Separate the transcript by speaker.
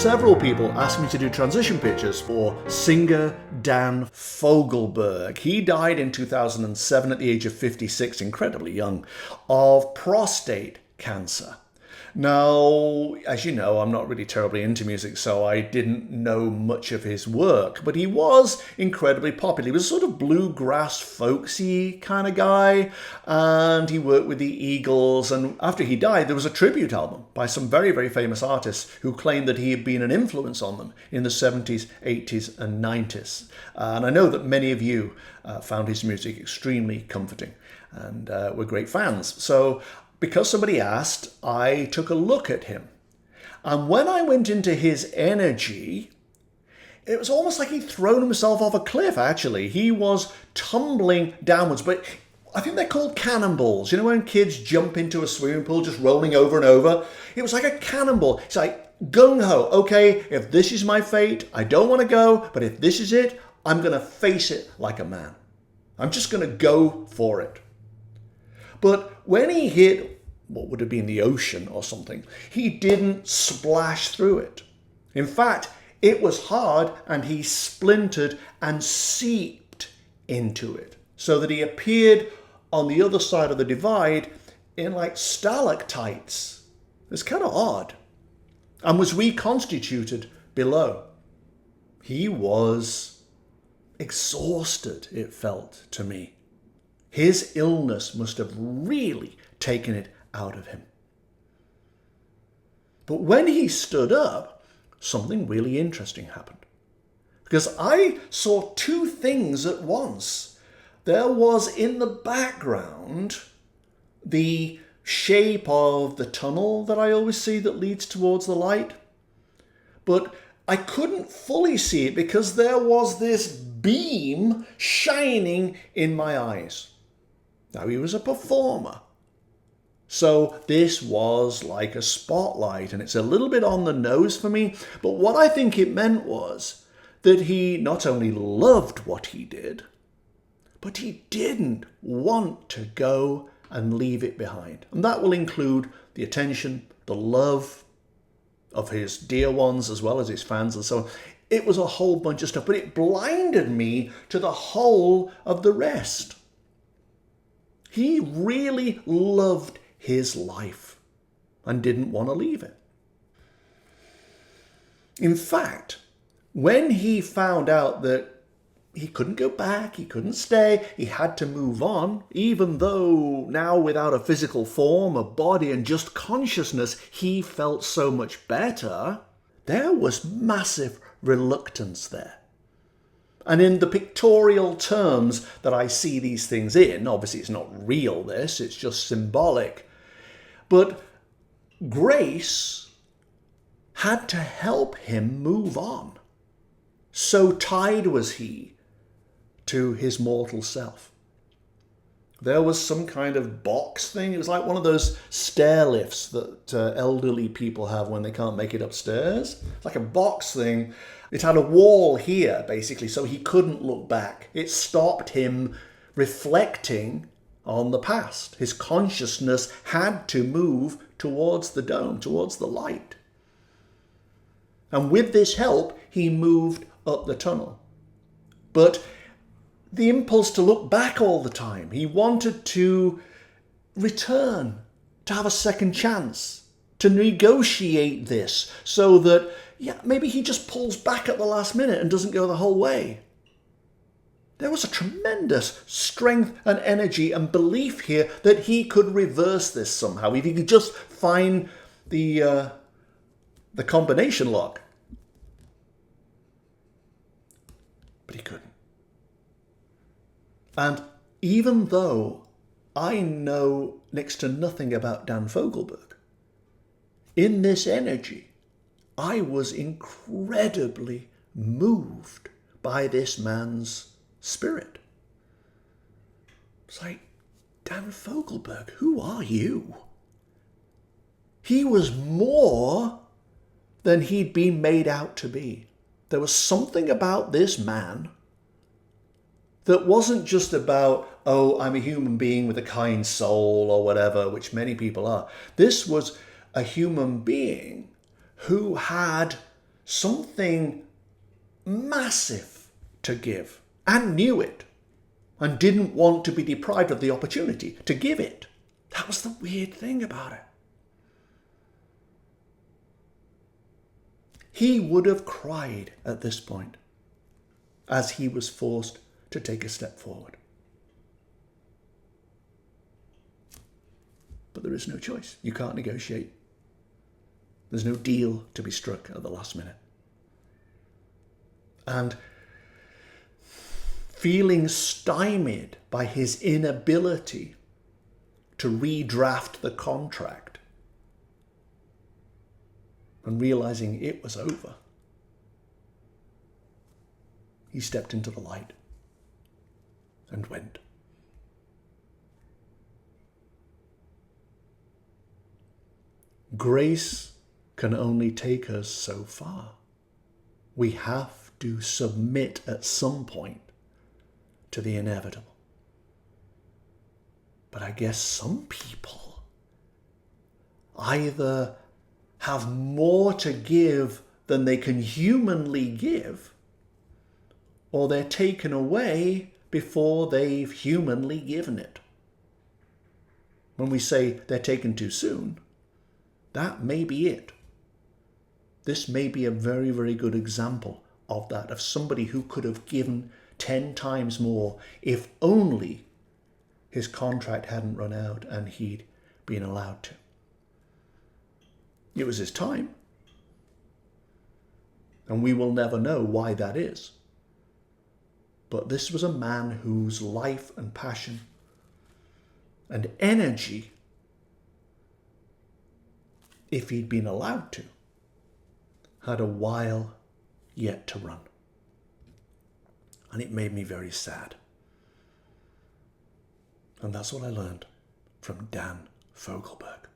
Speaker 1: several people asked me to do transition pictures for singer Dan Fogelberg. He died in 2007 at the age of 56, incredibly young, of prostate cancer. Now, as you know, I'm not really terribly into music, so I didn't know much of his work, but he was incredibly popular. He was a sort of bluegrass, folksy kind of guy, and he worked with the Eagles, and after he died, there was a tribute album by some very, very famous artists who claimed that he had been an influence on them in the 70s, 80s, and 90s. And I know that many of you found his music extremely comforting and were great fans. So because somebody asked, I took a look at him. And when I went into his energy, it was almost like he'd thrown himself off a cliff, actually. He was tumbling downwards, but I think they're called cannonballs. You know when kids jump into a swimming pool just rolling over and over? It was like a cannonball. It's like gung-ho. Okay, if this is my fate, I don't want to go, but if this is it, I'm going to face it like a man. I'm just going to go for it. But when he hit what would have been the ocean or something, he didn't splash through it. In fact, it was hard and he splintered and seeped into it so that he appeared on the other side of the divide in like stalactites. It's kind of odd. And was reconstituted below. He was exhausted, it felt to me. His illness must have really taken it out of him. But when he stood up, something really interesting happened. Because I saw two things at once. There was in the background the shape of the tunnel that I always see that leads towards the light. But I couldn't fully see it because there was this beam shining in my eyes. Now, he was a performer. So this was like a spotlight, and it's a little bit on the nose for me. But what I think it meant was that he not only loved what he did, but he didn't want to go and leave it behind. And that will include the attention, the love of his dear ones, as well as his fans and so on. It was a whole bunch of stuff, but it blinded me to the whole of the rest. He really loved his life and didn't want to leave it. In fact, when he found out that he couldn't go back, he couldn't stay, he had to move on, even though now without a physical form, a body, and just consciousness, he felt so much better, there was massive reluctance there. And in the pictorial terms that I see these things in, obviously it's not real this, it's just symbolic, but grace had to help him move on. So tied was he to his mortal self. There was some kind of box thing. It was like one of those stair lifts that elderly people have when they can't make it upstairs. It's like a box thing. It had a wall here, basically, so he couldn't look back. It stopped him reflecting on the past. His consciousness had to move towards the dome, towards the light. And with this help, he moved up the tunnel. But the impulse to look back all the time, he wanted to return, to have a second chance, to negotiate this so that, maybe he just pulls back at the last minute and doesn't go the whole way. There was a tremendous strength and energy and belief here that he could reverse this somehow, if he could just find the combination lock. But he couldn't. And even though I know next to nothing about Dan Fogelberg, in this energy, I was incredibly moved by this man's spirit. It's like, Dan Fogelberg, who are you? He was more than he'd been made out to be. There was something about this man that wasn't just about, oh, I'm a human being with a kind soul or whatever, which many people are. This was a human being who had something massive to give and knew it and didn't want to be deprived of the opportunity to give it. That was the weird thing about it. He would have cried at this point as he was forced to take a step forward. But there is no choice. You can't negotiate. There's no deal to be struck at the last minute. And feeling stymied by his inability to redraft the contract and realizing it was over, he stepped into the light and went. Grace can only take us so far. We have to submit at some point to the inevitable. But I guess some people either have more to give than they can humanly give, or they're taken away before they've humanly given it. When we say they're taken too soon, that may be it. This may be a very, very good example of that, of somebody who could have given 10 times more if only his contract hadn't run out and he'd been allowed to. It was his time. And we will never know why that is. But this was a man whose life and passion and energy, if he'd been allowed to, had a while yet to run. And it made me very sad. And that's what I learned from Dan Fogelberg.